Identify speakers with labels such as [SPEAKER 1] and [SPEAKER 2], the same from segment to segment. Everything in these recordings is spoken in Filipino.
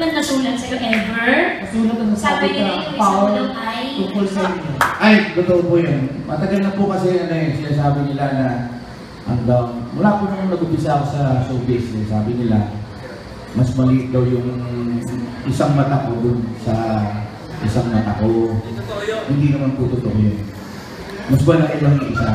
[SPEAKER 1] naman nasulat sa'yo ever?
[SPEAKER 2] Nasulat na
[SPEAKER 1] Sabi nila yung isang daw ay...
[SPEAKER 2] Tungkol sa inyo.
[SPEAKER 3] Ay, totoo po yun. Matagal na po kasi sinasabi nila na hanggang, mula po nung nag-upisa ako sa showbiz, sabi nila, mas maliit daw yung isang mata ko dun sa isang mata ko. Hindi naman po totoo yun. Mas malaki lang yung isa.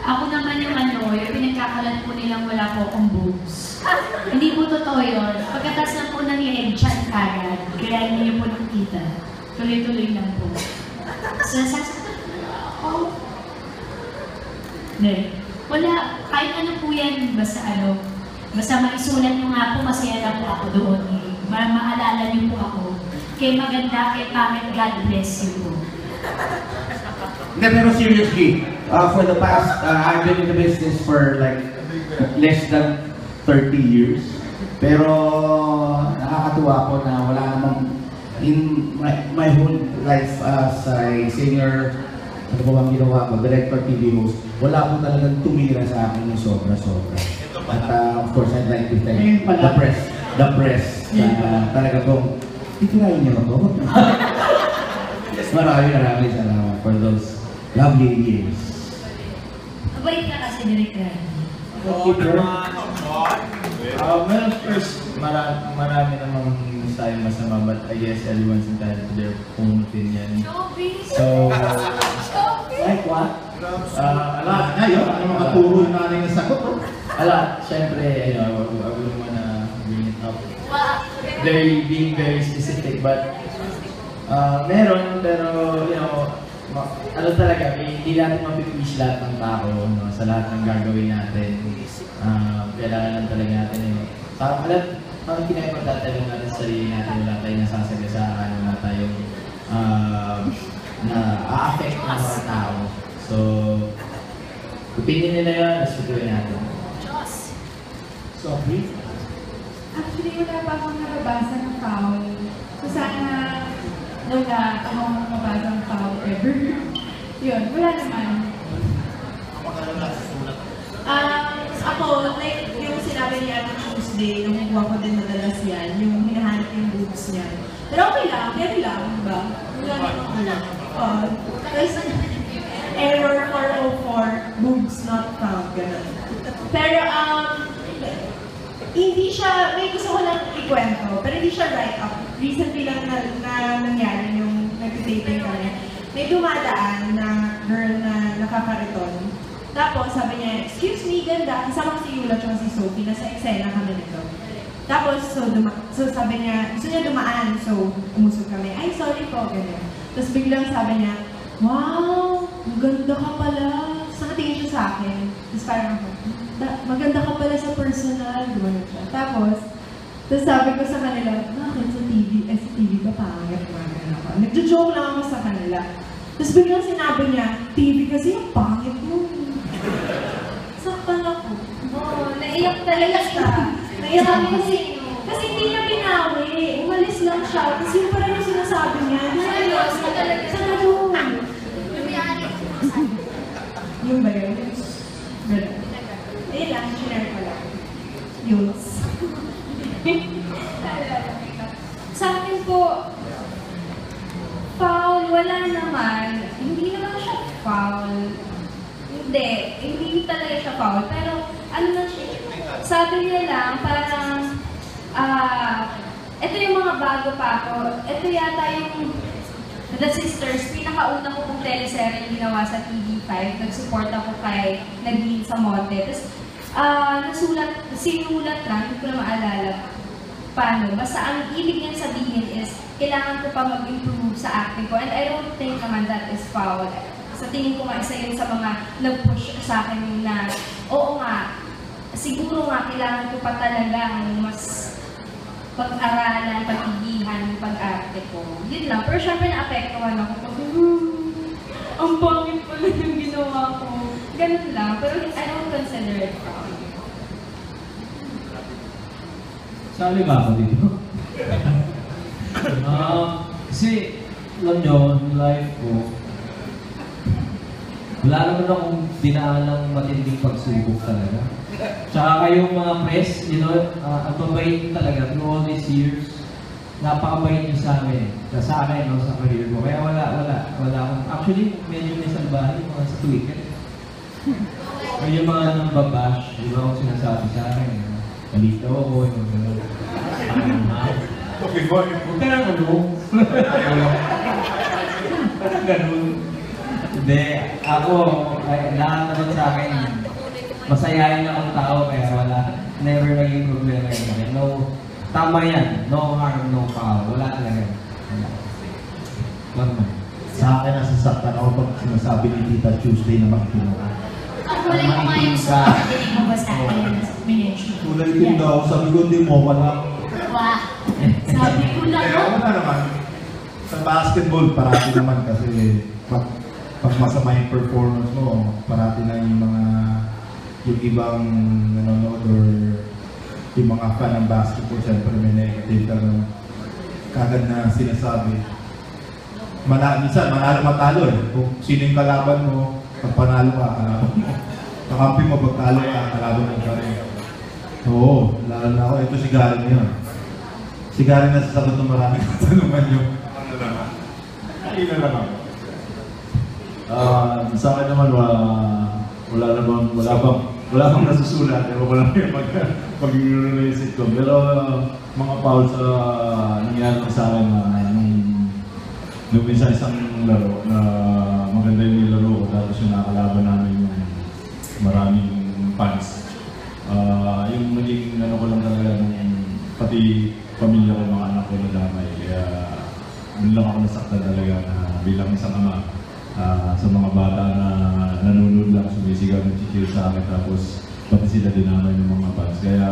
[SPEAKER 1] Ako naman yung yung pinagkakalat po nilang wala po akong boobs. Hindi po totoo yun. Pagkatas na po ng leg, chan kagad. Kaya hindi niyo po nakita. Tuloy-tuloy lang po. Sasasaktan ako. Hindi. Wala, kahit ano po yan, basta basta maisulat nyo nga po, masaya lang po ako doon. Maalala nyo po ako. Kay maganda, kay pangit, God bless you po.
[SPEAKER 3] Hindi, pero seriously, for the past, I've been in the business for like less than 30 years. Pero nakakatuwa po na wala namang, in my whole life as a singer, ano po bang ginawa ko, director, TV host, wala po talagang tumira sa akin ng sobra-sobra. At of course, I'd like to thank the press. Talaga pong, itirahin niyo ako. Maraming salamat for those lovely years.
[SPEAKER 1] Mabait ka kasi, Direk Randy.
[SPEAKER 4] Well, first, marami namang tayo masama, but I guess everyone's entitled to their own opinion. So,
[SPEAKER 2] Like what?
[SPEAKER 4] a lot.
[SPEAKER 3] Ayun, ano mga turo yung namin ng sagot?
[SPEAKER 4] A lot. Siyempre, I wouldn't wanna bring it up. Being very specific, but meron, pero, ano talaga, hindi natin mapipush lahat ng tao, no, sa lahat ng gagawin natin. Kailangan lang talaga natin, parang pinag-importante lang natin sa sarili natin, wala tayong nasasagasaan, wala tayong na-affect ng mga tao. So, opinion nila yun, respetuhin natin.
[SPEAKER 2] Sophie?
[SPEAKER 5] Actually, wala pa akong nababasa ng foul. So sana, wala akong mabasa ng foul ever. Yun, wala naman. Ako, like yung sinabi niya ng Tuesday, nung kuha ko din madalas yan, yung hinahanap yung boobs niya. Pero okay lang, carry lang, diba? Wala naman wala. Tapos, error 404, boobs not found, gano'n. Pero, hindi siya, may gusto ko lang ikwento, pero hindi siya write up. Recently lang na nangyari yung nag-taping kami. May dumadaan na girl na nakakariton. Tapos sabi niya, excuse me, ganda. Kasama si Yula at si Sophie, nasa eksena kami nito. Tapos, so sabi niya, gusto niya dumaan. So, umusog kami, ay sorry po, ganyan. Tapos biglang sabi niya, wow, maganda ka pala. Tapos nakatingin siya sa akin. Tapos parang ako, maganda ka pala sa personal, gumano siya. Tapos sabi ko sa kanila, bakit sa TV ba pangit? Ako. Nagjo-joke lang ako sa kanila. Tapos biglang sinabi niya, TV kasi yung pangit mo. Saktan ako.
[SPEAKER 1] Oo, naiyak talaga siya. Naiyak kasi hindi niya binawi. Umalis lang siya. Tapos yun pa rin yung sinasabi niya.
[SPEAKER 5] Seryoso talaga.
[SPEAKER 1] Sa nalong.
[SPEAKER 5] Yung ba yun? Ganun. Ayun lang, share ko lang. Youths.
[SPEAKER 1] Sa akin po, foul, wala naman. Hindi naman siya foul. Hindi talaga siya foul. Pero, ano na siya, sabi niya lang, parang, ito yung mga bago pa ako. Ito yata yung The Sisters, pinakauna ko pong teleserye yung ginawa sa TV5. Nag-support ako kay Nadine Samonte. Tapos, sinulat lang, hindi ko na maalala paano. Basta ang ibig niyang sabihin is, kailangan ko pa mag-improve sa acting ko. And I don't think naman that is foul. Sa tingin ko nga, isa yun sa mga nag-push sa akin na, oo nga, siguro nga, kailangan ko pa talagang mas pag-aralan, pag-ibihan, yung pag-arte ko. Yun lang. Pero syempre na-apektuhan ako pag, ang pangit pala yung ginawa ko. Ganun lang. Pero I don't consider it proud.
[SPEAKER 2] Sali ba ako dito? Kasi, alam nyo, yung life ko, wala naman akong dinaan ng matinding pagsubok talaga. Tsaka kayong mga press, you know, ang babait talaga through all these years. Napakabait nyo sa amin. Sa akin, no, sa career ko. Kaya wala akong, actually, medyo may salbahan yung mga sa Twitter. Yung mga nambabash, di ba akong sinasabi sa akin, palito ako, yung gano'n.
[SPEAKER 6] Okay, boy.
[SPEAKER 2] Huwag ka nang ano. Parang ganun. Hindi, ako, nakakabot sa akin, masayahin akong tao, kaya wala, never naging problema yun. No, tama yan, no harm, no foul, wala talaga. Normal.
[SPEAKER 6] Sa akin, nasasaktan ako pag sinasabi ni Tita Tuesday na makikino ka.
[SPEAKER 7] Ang kulay ko nga yung sa pagdinig mo ba sa akin, minention.
[SPEAKER 6] Kulay din daw, sabi ko hindi mo, wala.
[SPEAKER 7] Wah, sabi ko lang,
[SPEAKER 6] Kaya wala naman. Sa basketball, parati naman kasi pag masama yung performance mo, parati na yung ibang nanonood or yung mga fan ng basketball, siyempre may negative ka na kagad na sinasabi. Minsan, manalo matalo eh. Kung sino yung kalaban mo, pag panalo ka, kalaban mo. Kakampi mo, pag talo ka, kalaban mo pa rin. Oo, lalo na ako. Ito si Gary ngayon. Si Gary na sasagot ng maraming katanungan nyo. Ano naman? Ayun na lang ako.
[SPEAKER 8] Sa akin naman, wala bang nasusulat. Ewan ko lang yung pag-inuno yung sitcom. Pero mga foul sa nangyari sa akin nung isang laro na maganda yung nilaro ko, tapos yung nakakalaban namin yung maraming fans. Yung naging ano ko lang talaga pati pamilya ko, mga anak ko nadamay. Kaya doon lang ako nasaktan talaga na bilang isang ama sa mga bata na nanonood lang, sumisigaw ng chichil sa akin, tapos pati sila dinamay ng mga fans. Kaya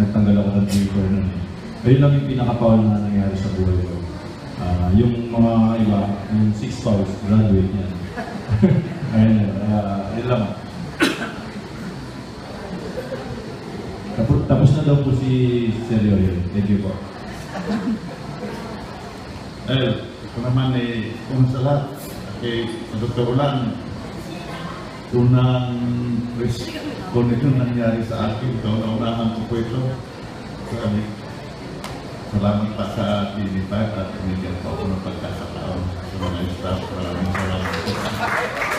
[SPEAKER 8] nagtanggal ako ng Twitter nun eh. Ayun lang yung pinaka-foul na nangyari sa buhay ko. Yung mga iba, yung 6 fouls, graduate yan. Ayun yun lang. Tapos na daw po si Sergio yun. Thank you po.
[SPEAKER 6] Ito naman kung sa lahat, sa totoo lang, kung ito nangyari sa akin, naunahan ko po ito. Salamat pa sa TV5 at binigyan po ako ng pagkakataon sa mga staff. Maraming salamat po.